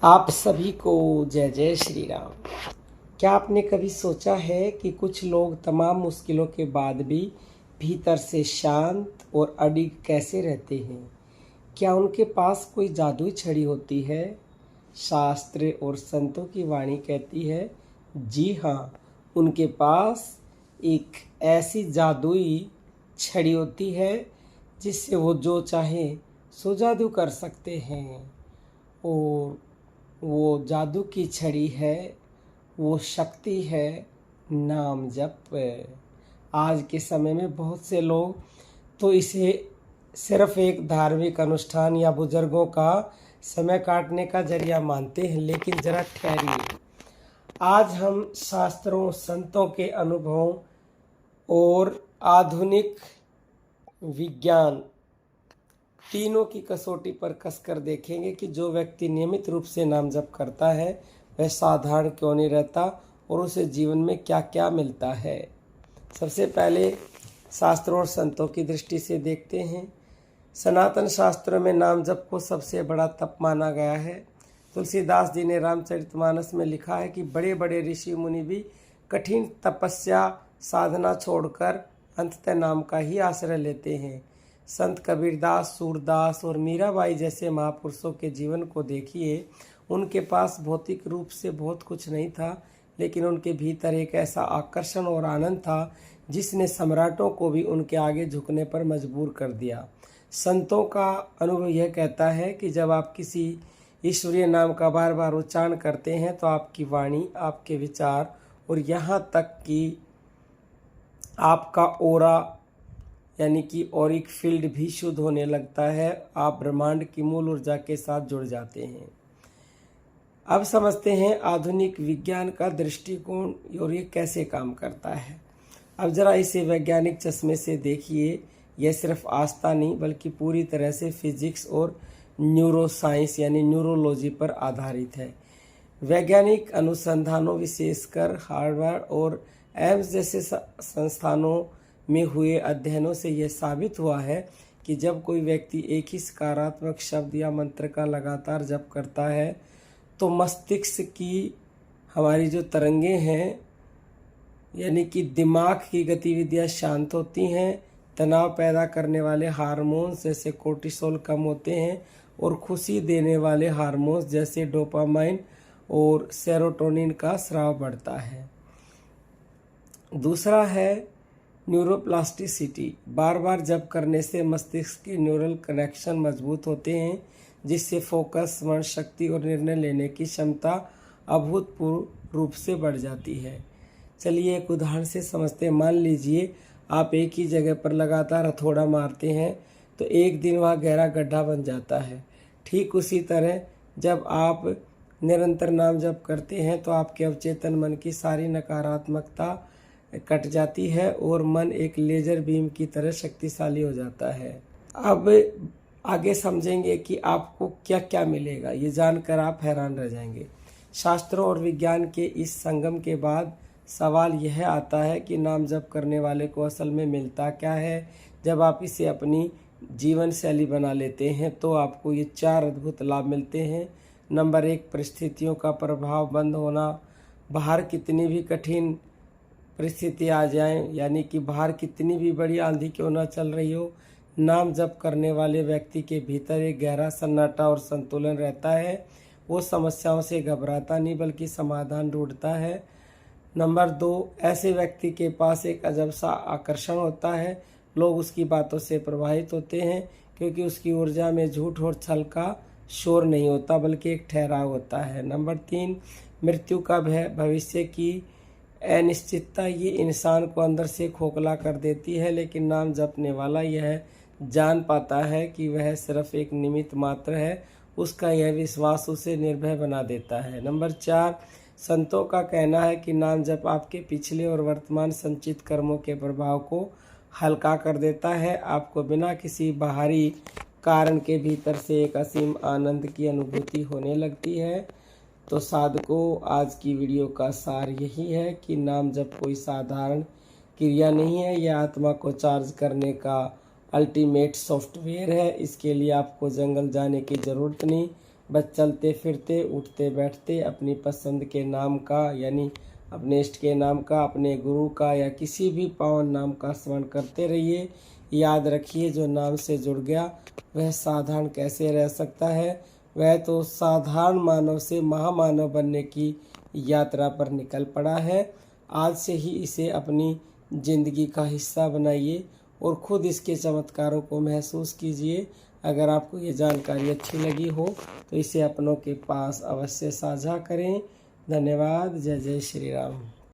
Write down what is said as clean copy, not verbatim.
आप सभी को जय जय श्री राम। क्या आपने कभी सोचा है कि कुछ लोग तमाम मुश्किलों के बाद भी भीतर से शांत और अडिग कैसे रहते हैं? क्या उनके पास कोई जादुई छड़ी होती है? शास्त्र और संतों की वाणी कहती है, जी हाँ, उनके पास एक ऐसी जादुई छड़ी होती है जिससे वो जो चाहे सो जादू कर सकते हैं। और वो जादू की छड़ी है, वो शक्ति है नाम जप। आज के समय में बहुत से लोग तो इसे सिर्फ एक धार्मिक अनुष्ठान या बुजुर्गों का समय काटने का जरिया मानते हैं, लेकिन जरा ठहरिए। आज हम शास्त्रों, संतों के अनुभवों और आधुनिक विज्ञान तीनों की कसौटी पर कसकर देखेंगे कि जो व्यक्ति नियमित रूप से नाम जप करता है वह साधारण क्यों नहीं रहता और उसे जीवन में क्या क्या मिलता है। सबसे पहले शास्त्रों और संतों की दृष्टि से देखते हैं। सनातन शास्त्रों में नाम जप को सबसे बड़ा तप माना गया है। तुलसीदास जी ने रामचरितमानस में लिखा है कि बड़े बड़े ऋषि मुनि भी कठिन तपस्या साधना छोड़कर अंततः नाम का ही आश्रय लेते हैं। संत कबीरदास, सूरदास और मीराबाई जैसे महापुरुषों के जीवन को देखिए। उनके पास भौतिक रूप से बहुत कुछ नहीं था, लेकिन उनके भीतर एक ऐसा आकर्षण और आनंद था जिसने सम्राटों को भी उनके आगे झुकने पर मजबूर कर दिया। संतों का अनुभव यह कहता है कि जब आप किसी ईश्वरीय नाम का बार बार उच्चारण करते हैं तो आपकी वाणी, आपके विचार और यहाँ तक कि आपका ओरा यानी कि ऑरिक फील्ड भी शुद्ध होने लगता है। आप ब्रह्मांड की मूल ऊर्जा के साथ जुड़ जाते हैं। अब समझते हैं आधुनिक विज्ञान का दृष्टिकोण और ये कैसे काम करता है। अब जरा इसे वैज्ञानिक चश्मे से देखिए। यह सिर्फ आस्था नहीं बल्कि पूरी तरह से फिजिक्स और न्यूरोसाइंस यानी न्यूरोलॉजी पर आधारित है। वैज्ञानिक अनुसंधानों, विशेषकर हार्वर्ड और एम्स जैसे संस्थानों में हुए अध्ययनों से यह साबित हुआ है कि जब कोई व्यक्ति एक ही सकारात्मक शब्द या मंत्र का लगातार जप करता है तो मस्तिष्क की हमारी जो तरंगें हैं यानी कि दिमाग की गतिविधियां शांत होती हैं, तनाव पैदा करने वाले हार्मोन्स जैसे कोर्टिसोल कम होते हैं और खुशी देने वाले हार्मोन्स जैसे डोपामाइन और सेरोटोनिन का स्राव बढ़ता है। दूसरा है न्यूरोप्लास्टिसिटी। बार बार जप करने से मस्तिष्क के न्यूरल कनेक्शन मजबूत होते हैं, जिससे फोकस, स्मरण शक्ति और निर्णय लेने की क्षमता अभूतपूर्व रूप से बढ़ जाती है। चलिए एक उदाहरण से समझते हैं। मान लीजिए आप एक ही जगह पर लगातार हथौड़ा मारते हैं तो एक दिन वहाँ गहरा गड्ढा बन जाता है। ठीक उसी तरह जब आप निरंतर नाम जप करते हैं तो आपके अवचेतन मन की सारी नकारात्मकता कट जाती है और मन एक लेजर बीम की तरह शक्तिशाली हो जाता है। अब आगे समझेंगे कि आपको क्या क्या मिलेगा। ये जानकर आप हैरान रह जाएंगे। शास्त्रों और विज्ञान के इस संगम के बाद सवाल यह आता है कि नाम जप करने वाले को असल में मिलता क्या है। जब आप इसे अपनी जीवन शैली बना लेते हैं तो आपको ये 4 अद्भुत लाभ मिलते हैं। नंबर 1, परिस्थितियों का प्रभाव बंद होना। बाहर कितनी भी कठिन परिस्थिति आ जाए, यानी कि बाहर कितनी भी बड़ी आंधी क्यों ना चल रही हो, नाम जप करने वाले व्यक्ति के भीतर एक गहरा सन्नाटा और संतुलन रहता है। वो समस्याओं से घबराता नहीं बल्कि समाधान ढूंढता है। नंबर 2, ऐसे व्यक्ति के पास एक अजब सा आकर्षण होता है। लोग उसकी बातों से प्रभावित होते हैं क्योंकि उसकी ऊर्जा में झूठ और छल का शोर नहीं होता बल्कि एक ठहराव होता है। नंबर 3, मृत्यु का भय, भविष्य की अनिश्चितता ये इंसान को अंदर से खोखला कर देती है, लेकिन नाम जपने वाला यह जान पाता है कि वह सिर्फ एक निमित्त मात्र है। उसका यह विश्वास उसे निर्भय बना देता है। नंबर 4, संतों का कहना है कि नाम जप आपके पिछले और वर्तमान संचित कर्मों के प्रभाव को हल्का कर देता है। आपको बिना किसी बाहरी कारण के भीतर से एक असीम आनंद की अनुभूति होने लगती है। तो साधकों, आज की वीडियो का सार यही है कि नाम जप कोई साधारण क्रिया नहीं है, यह आत्मा को चार्ज करने का अल्टीमेट सॉफ्टवेयर है। इसके लिए आपको जंगल जाने की ज़रूरत नहीं, बस चलते फिरते उठते बैठते अपनी पसंद के नाम का यानी अपने इष्ट के नाम का, अपने गुरु का या किसी भी पावन नाम का स्मरण करते रहिए। याद रखिए, जो नाम से जुड़ गया वह साधारण कैसे रह सकता है। वह तो साधारण मानव से महामानव बनने की यात्रा पर निकल पड़ा है। आज से ही इसे अपनी जिंदगी का हिस्सा बनाइए और खुद इसके चमत्कारों को महसूस कीजिए। अगर आपको ये जानकारी अच्छी लगी हो तो इसे अपनों के पास अवश्य साझा करें। धन्यवाद। जय जय श्री राम।